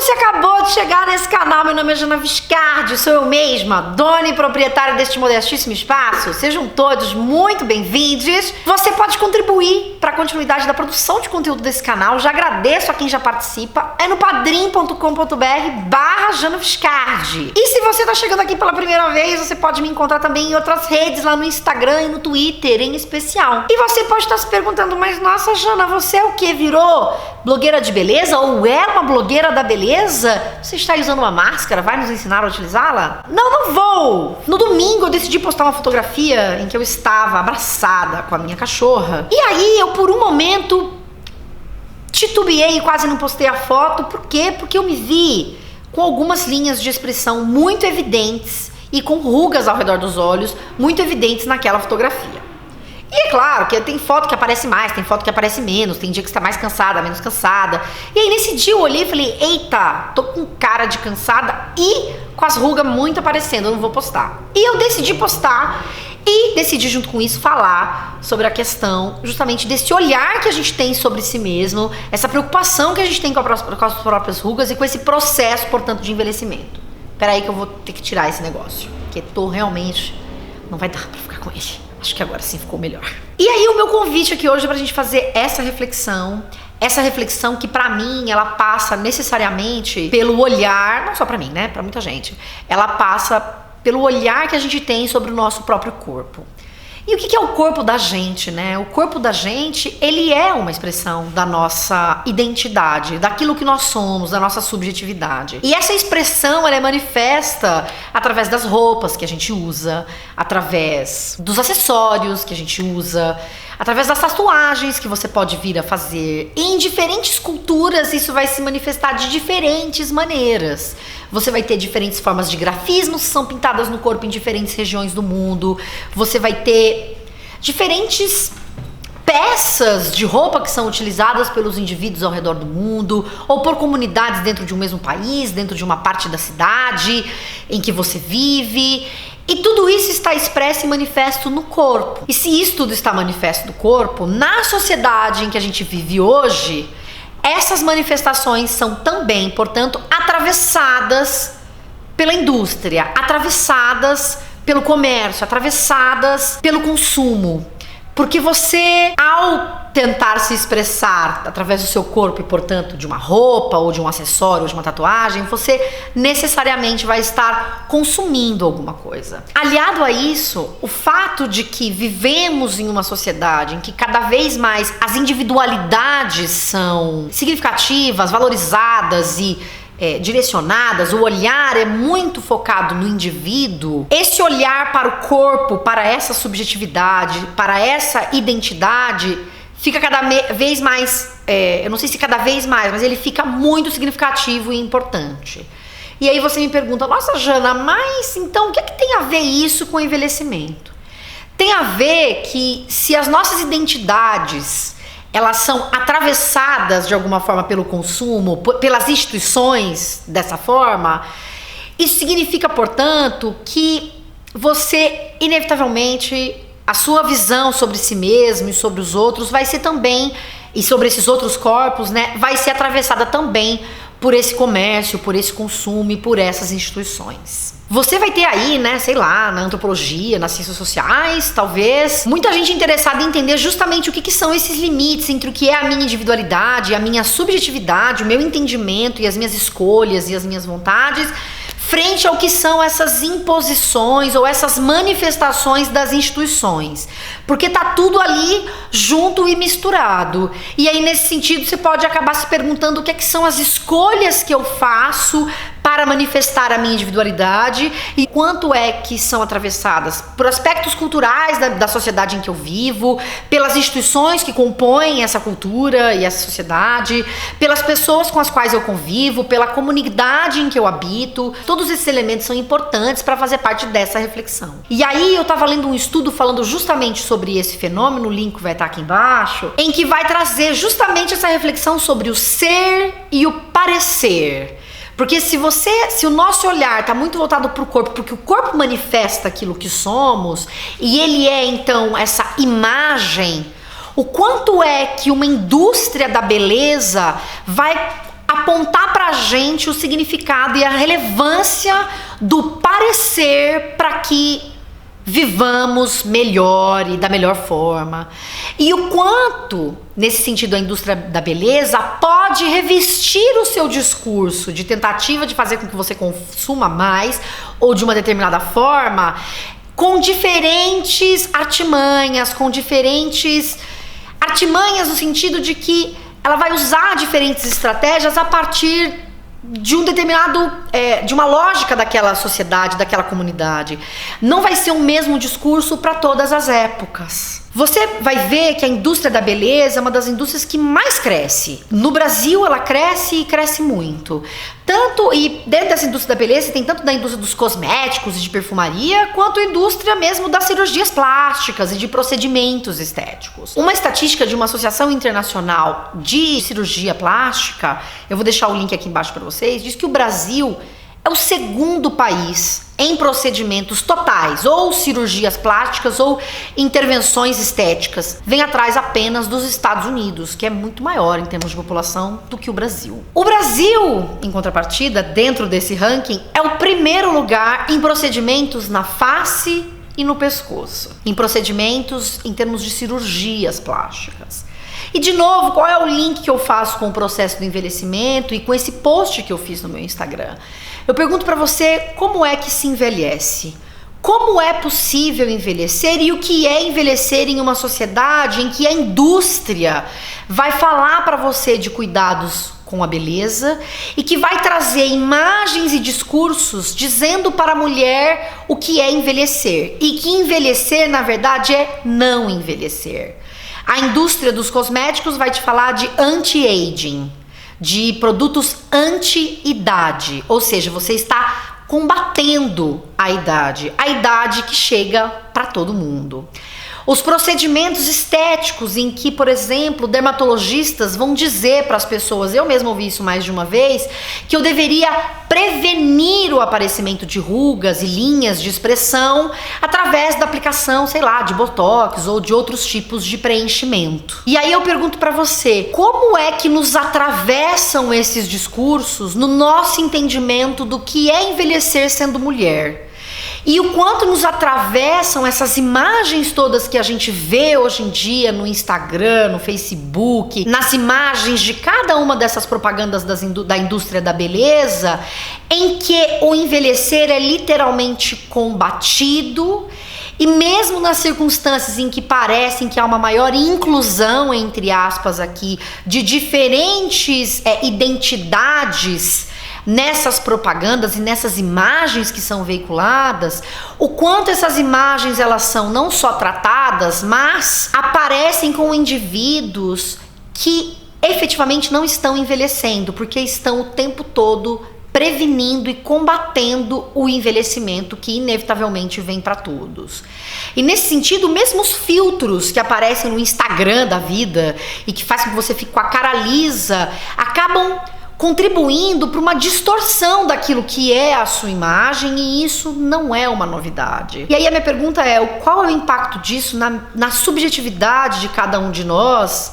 você acabou de chegar nesse canal, meu nome é Jana Viscardi, sou eu mesma, dona e proprietária deste modestíssimo espaço. Sejam todos muito bem-vindos. Você pode contribuir para a continuidade da produção de conteúdo desse canal. Já agradeço a quem já participa. É no padrim.com.br/Jana Viscardi. E se você está chegando aqui pela primeira vez, você pode me encontrar também em outras redes, lá no Instagram e no Twitter em especial. E você pode estar se perguntando, mas nossa, Jana, você é o que? Virou blogueira de beleza ou é uma blogueira da beleza? Você está usando uma máscara? Vai nos ensinar a utilizá-la? Não vou! No domingo eu decidi postar uma fotografia em que eu estava abraçada com a minha cachorra. E aí eu por um momento titubeei e quase não postei a foto. Por quê? Porque eu me vi com algumas linhas de expressão muito evidentes e com rugas ao redor dos olhos muito evidentes naquela fotografia. E é claro que tem foto que aparece mais, tem foto que aparece menos, tem dia que você tá mais cansada, menos cansada. E aí nesse dia eu olhei e falei, eita, tô com cara de cansada e com as rugas muito aparecendo, eu não vou postar. E eu decidi postar e decidi junto com isso falar sobre a questão justamente desse olhar que a gente tem sobre si mesmo, essa preocupação que a gente tem com as próprias rugas e com esse processo, portanto, de envelhecimento. Peraí que eu vou ter que tirar esse negócio, porque realmente não vai dar pra ficar com ele. Acho que agora sim ficou melhor. E aí o meu convite aqui hoje é pra gente fazer essa reflexão que pra mim ela passa necessariamente pelo olhar, não só pra mim, né, pra muita gente, ela passa pelo olhar que a gente tem sobre o nosso próprio corpo. E o que é o corpo da gente, né? O corpo da gente, ele é uma expressão da nossa identidade, daquilo que nós somos, da nossa subjetividade. E essa expressão, ela é manifesta através das roupas que a gente usa, através dos acessórios que a gente usa, através das tatuagens que você pode vir a fazer. E em diferentes culturas isso vai se manifestar de diferentes maneiras. Você vai ter diferentes formas de grafismos que são pintadas no corpo em diferentes regiões do mundo. Você vai ter diferentes peças de roupa que são utilizadas pelos indivíduos ao redor do mundo ou por comunidades dentro de um mesmo país, dentro de uma parte da cidade em que você vive. E tudo isso está expresso e manifesto no corpo. E se isso tudo está manifesto no corpo, na sociedade em que a gente vive hoje, essas manifestações são também, portanto, atravessadas pela indústria, atravessadas pelo comércio, atravessadas pelo consumo. Porque você, ao tentar se expressar através do seu corpo e, portanto, de uma roupa ou de um acessório ou de uma tatuagem, você necessariamente vai estar consumindo alguma coisa. Aliado a isso, o fato de que vivemos em uma sociedade em que cada vez mais as individualidades são significativas, valorizadas e direcionadas, o olhar é muito focado no indivíduo. Esse olhar para o corpo, para essa subjetividade, para essa identidade, fica cada vez mais, eu não sei se cada vez mais, mas ele fica muito significativo e importante. E aí você me pergunta, nossa Jana, mas então o que é que tem a ver isso com o envelhecimento? Tem a ver que se as nossas identidades elas são atravessadas de alguma forma pelo consumo, pelas instituições dessa forma, isso significa, portanto, que você, inevitavelmente, a sua visão sobre si mesmo e sobre os outros vai ser também, e sobre esses outros corpos, né, vai ser atravessada também por esse comércio, por esse consumo e por essas instituições. Você vai ter aí, né, sei lá, na antropologia, nas ciências sociais, talvez, muita gente interessada em entender justamente o que são esses limites entre o que é a minha individualidade, a minha subjetividade, o meu entendimento e as minhas escolhas e as minhas vontades, frente ao que são essas imposições ou essas manifestações das instituições. Porque tá tudo ali junto e misturado. E aí, nesse sentido, você pode acabar se perguntando o que é que são as escolhas que eu faço para manifestar a minha individualidade e quanto é que são atravessadas por aspectos culturais da sociedade em que eu vivo, pelas instituições que compõem essa cultura e essa sociedade, pelas pessoas com as quais eu convivo, pela comunidade em que eu habito. Todos esses elementos são importantes para fazer parte dessa reflexão. E aí eu estava lendo um estudo falando justamente sobre esse fenômeno, o link vai estar aqui embaixo, em que vai trazer justamente essa reflexão sobre o ser e o parecer. Porque se o nosso olhar está muito voltado para o corpo, porque o corpo manifesta aquilo que somos, e ele é então essa imagem, o quanto é que uma indústria da beleza vai apontar pra gente o significado e a relevância do parecer para que vivamos melhor e da melhor forma. E o quanto, nesse sentido, a indústria da beleza pode revestir o seu discurso de tentativa de fazer com que você consuma mais ou de uma determinada forma, com diferentes artimanhas, no sentido de que ela vai usar diferentes estratégias a partir de um determinado, de uma lógica daquela sociedade, daquela comunidade. Não vai ser o mesmo discurso para todas as épocas. Você vai ver que a indústria da beleza é uma das indústrias que mais cresce. No Brasil ela cresce e cresce muito. E dentro dessa indústria da beleza tem tanto da indústria dos cosméticos e de perfumaria, quanto a indústria mesmo das cirurgias plásticas e de procedimentos estéticos. Uma estatística de uma associação internacional de cirurgia plástica, eu vou deixar o link aqui embaixo para vocês, diz que o Brasil é o segundo país em procedimentos totais, ou cirurgias plásticas ou intervenções estéticas. Vem atrás apenas dos Estados Unidos, que é muito maior em termos de população do que o Brasil. O Brasil, em contrapartida, dentro desse ranking, é o primeiro lugar em procedimentos na face e no pescoço. Em procedimentos em termos de cirurgias plásticas. E de novo, qual é o link que eu faço com o processo do envelhecimento e com esse post que eu fiz no meu Instagram? Eu pergunto para você como é que se envelhece? Como é possível envelhecer e o que é envelhecer em uma sociedade em que a indústria vai falar para você de cuidados com a beleza e que vai trazer imagens e discursos dizendo para a mulher o que é envelhecer e que envelhecer, na verdade, é não envelhecer. A indústria dos cosméticos vai te falar de anti-aging, de produtos anti-idade, ou seja, você está combatendo a idade que chega para todo mundo. Os procedimentos estéticos em que, por exemplo, dermatologistas vão dizer para as pessoas, eu mesma ouvi isso mais de uma vez, que eu deveria prevenir o aparecimento de rugas e linhas de expressão através da aplicação, sei lá, de botox ou de outros tipos de preenchimento. E aí eu pergunto para você, como é que nos atravessam esses discursos no nosso entendimento do que é envelhecer sendo mulher? E o quanto nos atravessam essas imagens todas que a gente vê hoje em dia no Instagram, no Facebook, nas imagens de cada uma dessas propagandas da indústria da beleza, em que o envelhecer é literalmente combatido. E mesmo nas circunstâncias em que parecem que há uma maior inclusão, entre aspas aqui, de diferentes identidades nessas propagandas e nessas imagens que são veiculadas, o quanto essas imagens elas são não só tratadas, mas aparecem com indivíduos que efetivamente não estão envelhecendo, porque estão o tempo todo prevenindo e combatendo o envelhecimento que inevitavelmente vem para todos. E nesse sentido, mesmo os filtros que aparecem no Instagram da vida e que fazem com que você fique com a cara lisa, acabam contribuindo para uma distorção daquilo que é a sua imagem, e isso não é uma novidade. E aí a minha pergunta é, qual é o impacto disso na subjetividade de cada um de nós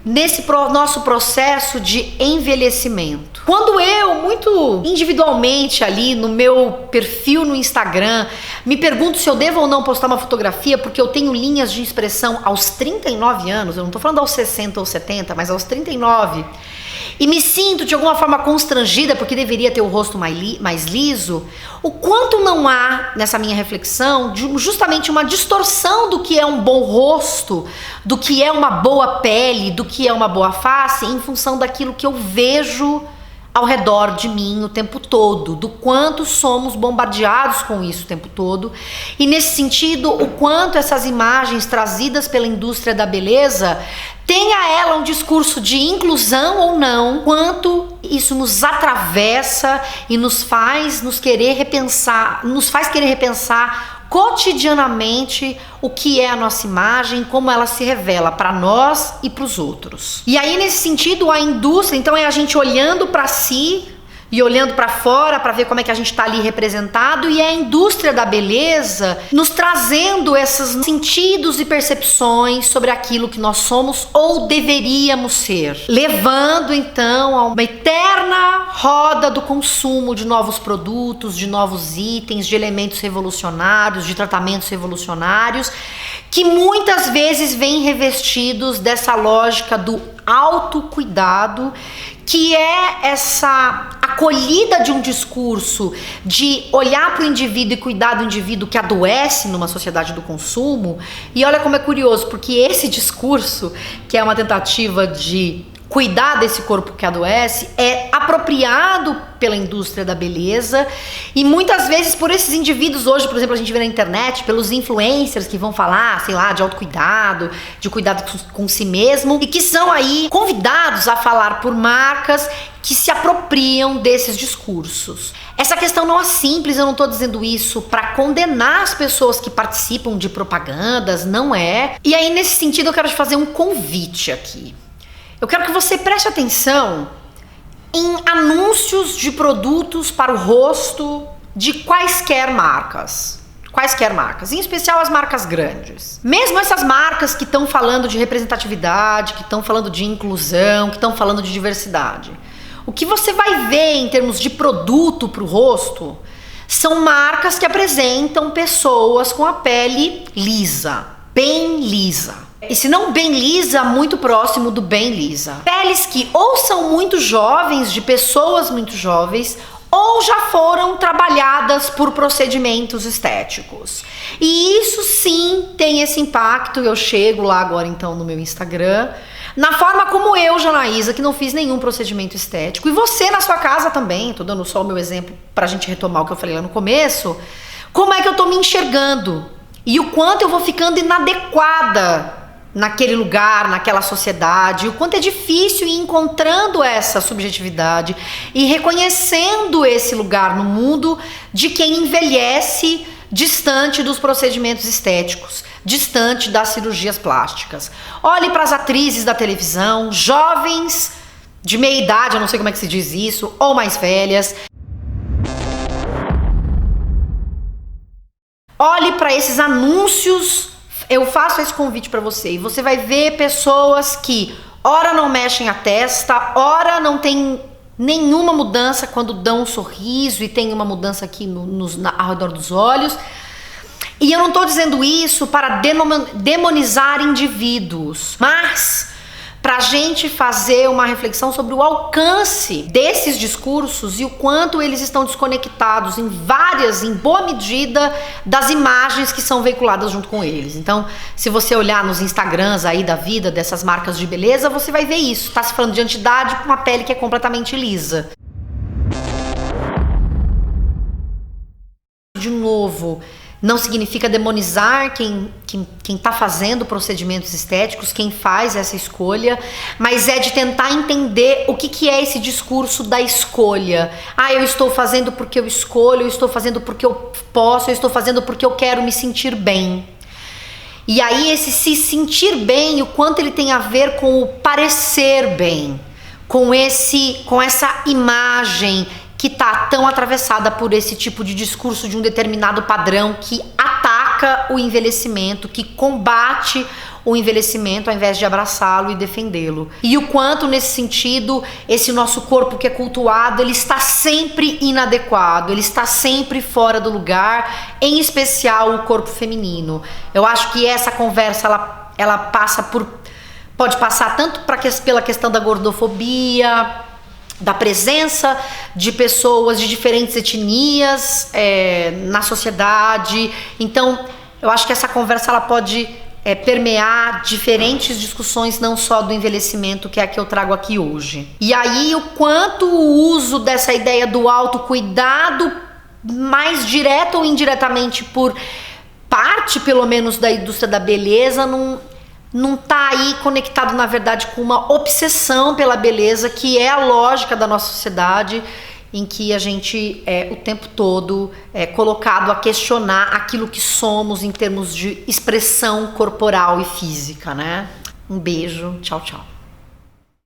nesse nosso processo de envelhecimento? Quando eu, muito individualmente ali no meu perfil no Instagram, me pergunto se eu devo ou não postar uma fotografia porque eu tenho linhas de expressão aos 39 anos, eu não tô falando aos 60 ou 70, mas aos 39, e me sinto de alguma forma constrangida porque deveria ter o rosto mais liso, o quanto não há nessa minha reflexão justamente uma distorção do que é um bom rosto, do que é uma boa pele, do que é uma boa face, em função daquilo que eu vejo ao redor de mim o tempo todo, do quanto somos bombardeados com isso o tempo todo, e nesse sentido, o quanto essas imagens trazidas pela indústria da beleza tem a ela um discurso de inclusão ou não, quanto isso nos atravessa e nos faz querer repensar cotidianamente o que é a nossa imagem, como ela se revela para nós e para os outros. E aí nesse sentido a indústria, então, é a gente olhando para si e olhando para fora para ver como é que a gente está ali representado, e é a indústria da beleza nos trazendo esses sentidos e percepções sobre aquilo que nós somos ou deveríamos ser, levando então a uma eterna roda do consumo de novos produtos, de novos itens, de elementos revolucionários, de tratamentos revolucionários, que muitas vezes vêm revestidos dessa lógica do autocuidado, que é essa acolhida de um discurso de olhar para o indivíduo e cuidar do indivíduo que adoece numa sociedade do consumo. E olha como é curioso, porque esse discurso, que é uma tentativa de cuidar desse corpo que adoece, é apropriado pela indústria da beleza e muitas vezes por esses indivíduos hoje, por exemplo, a gente vê na internet, pelos influencers que vão falar, sei lá, de autocuidado, de cuidado com si mesmo, e que são aí convidados a falar por marcas que se apropriam desses discursos. Essa questão não é simples, eu não estou dizendo isso para condenar as pessoas que participam de propagandas, não é. E aí, nesse sentido, eu quero te fazer um convite aqui. Eu quero que você preste atenção em anúncios de produtos para o rosto de quaisquer marcas. Quaisquer marcas, em especial as marcas grandes. Mesmo essas marcas que estão falando de representatividade, que estão falando de inclusão, que estão falando de diversidade. O que você vai ver em termos de produto para o rosto são marcas que apresentam pessoas com a pele lisa, bem lisa. E se não bem lisa, muito próximo do bem lisa. Peles que ou são muito jovens, de pessoas muito jovens, ou já foram trabalhadas por procedimentos estéticos. E isso sim tem esse impacto, eu chego lá agora então no meu Instagram, na forma como eu, Janaísa, que não fiz nenhum procedimento estético, e você na sua casa também, tô dando só o meu exemplo pra gente retomar o que eu falei lá no começo, como é que eu tô me enxergando e o quanto eu vou ficando inadequada naquele lugar, naquela sociedade, o quanto é difícil ir encontrando essa subjetividade e reconhecendo esse lugar no mundo de quem envelhece distante dos procedimentos estéticos, distante das cirurgias plásticas. Olhe para as atrizes da televisão, jovens de meia idade, eu não sei como é que se diz isso, ou mais velhas. Olhe para esses anúncios. Eu faço esse convite para você e você vai ver pessoas que ora não mexem a testa, ora não tem nenhuma mudança quando dão um sorriso e tem uma mudança aqui ao redor dos olhos. E eu não estou dizendo isso para demonizar indivíduos, mas para a gente fazer uma reflexão sobre o alcance desses discursos e o quanto eles estão desconectados em boa medida, das imagens que são veiculadas junto com eles. Então, se você olhar nos Instagrams aí da vida dessas marcas de beleza, você vai ver isso. Tá se falando de entidade com uma pele que é completamente lisa. De novo, não significa demonizar quem tá fazendo procedimentos estéticos, quem faz essa escolha, mas é de tentar entender o que é esse discurso da escolha. Ah, eu estou fazendo porque eu escolho, eu estou fazendo porque eu posso, eu estou fazendo porque eu quero me sentir bem. E aí esse se sentir bem, o quanto ele tem a ver com o parecer bem, com essa imagem que tá tão atravessada por esse tipo de discurso de um determinado padrão que ataca o envelhecimento, que combate o envelhecimento ao invés de abraçá-lo e defendê-lo. E o quanto, nesse sentido, esse nosso corpo que é cultuado, ele está sempre inadequado, ele está sempre fora do lugar, em especial o corpo feminino. Eu acho que essa conversa, ela pode passar tanto pela questão da gordofobia, da presença de pessoas de diferentes etnias na sociedade. Então, eu acho que essa conversa ela pode permear diferentes discussões, não só do envelhecimento, que é a que eu trago aqui hoje. E aí, o quanto o uso dessa ideia do autocuidado, mais direto ou indiretamente por parte, pelo menos, da indústria da beleza, não tá aí conectado, na verdade, com uma obsessão pela beleza, que é a lógica da nossa sociedade, em que a gente o tempo todo é colocado a questionar aquilo que somos em termos de expressão corporal e física, né? Um beijo, tchau, tchau.